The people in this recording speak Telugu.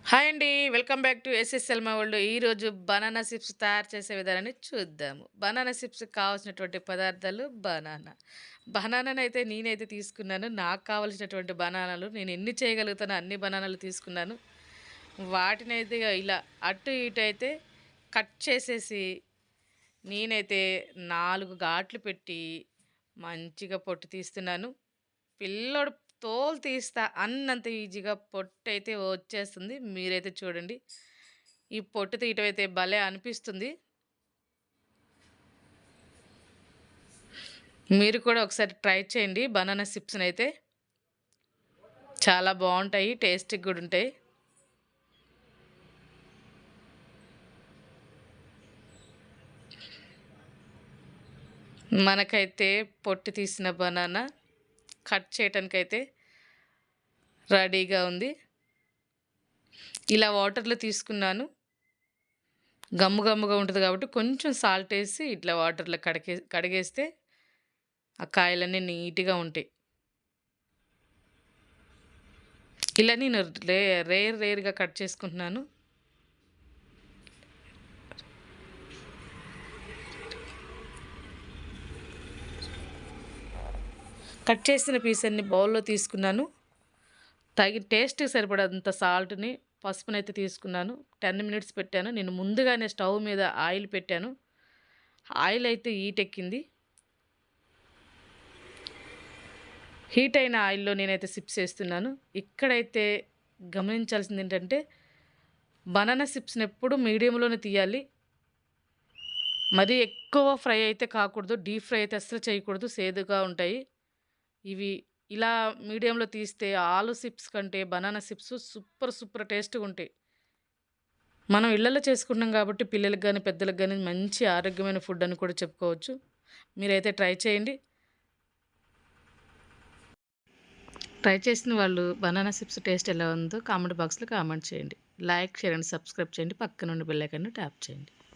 హాయ్ అండి. Welcome back to SSL my world. ఈరోజు బనానా చిప్స్ తయారు చేసే విధానాన్ని చూద్దాము. బనానా చిప్స్‌కి కావాల్సినటువంటి పదార్థాలు బనానానైతే నేనైతే తీసుకున్నాను. నాకు కావాల్సినటువంటి బనానాలు నేను ఎన్ని చేయగలుగుతానో అన్ని బనానాలు తీసుకున్నాను. వాటినైతే ఇలా అటు ఇటు అయితే కట్ చేసేసి నేనైతే 4 ఘాట్లు పెట్టి మంచిగా పొట్టు తీస్తున్నాను. పిల్లోడు తోలు తీస్తా అన్నంత ఈజీగా పొట్టయితే వచ్చేస్తుంది. మీరైతే చూడండి. ఈ పొట్టు తీయటం అయితే భలే అనిపిస్తుంది. మీరు కూడా ఒకసారి ట్రై చేయండి. బనానా చిప్స్‌నైతే చాలా బావుంటాయి. టేస్టీగా కూడా ఉంటాయి. మనకైతే పొట్టు తీసిన బనానా కట్ చేయటానికైతే రెడీగా ఉంది. ఇలా వాటర్‌లో తీసుకున్నాను. గమ్ము గమ్ముగా ఉంటది కాబట్టి కొంచెం సాల్ట్ ఏసి ఇట్లా వాటర్‌లో కడిగేస్తే ఆ కాయలన్నీ నీట్‌గా ఉంటాయి. ఇలా నేను రేర్‌గా కట్ చేసుకుంటున్నాను. కట్ చేసిన పీస్ అన్ని బౌల్‌లో తీసుకున్నాను. టేస్ట్‌కి సరిపడంత సాల్ట్‌ని, పసుపునైతే తీసుకున్నాను. 10 మినిట్స్ పెట్టాను. నేను ముందుగానే స్టవ్ మీద ఆయిల్ పెట్టాను. ఆయిల్ అయితే హీట్ ఎక్కింది. హీట్ అయిన ఆయిల్‌లో నేనైతే చిప్స్ ఏస్తున్నాను. ఇక్కడైతే గమనించాల్సిందేంటంటే బనానా చిప్స్‌ని ఎప్పుడు మీడియంలోనే తీయాలి. మరీ ఎక్కువ ఫ్రై అయితే కాకూడదు. డీప్ ఫ్రై అయితే అస్సలు చేయకూడదు. సేదుగా ఉంటాయి. ఇవి ఇలా మీడియంలో తీస్తే ఆలు చిప్స్ కంటే బనానా చిప్స్ సూపర్ టేస్ట్‌గుంటాయి. మనం ఇళ్లల్లో చేసుకుంటున్నాం కాబట్టి పిల్లలకి గాని, పెద్దలకి గాని మంచి ఆరోగ్యమైన ఫుడ్ అని కూడా చెప్పుకోవచ్చు. మీరైతే ట్రై చేయండి. ట్రై చేసిన వాళ్ళు బనానా చిప్స్ టేస్ట్ ఎలా ఉందో కామెంట్ బాక్స్‌లో కామెంట్ చేయండి. లైక్, షేర్ అండ్ సబ్స్క్రైబ్ చేయండి. పక్కనున్న బెల్ ఐకాన్‌ని ట్యాప్ చేయండి.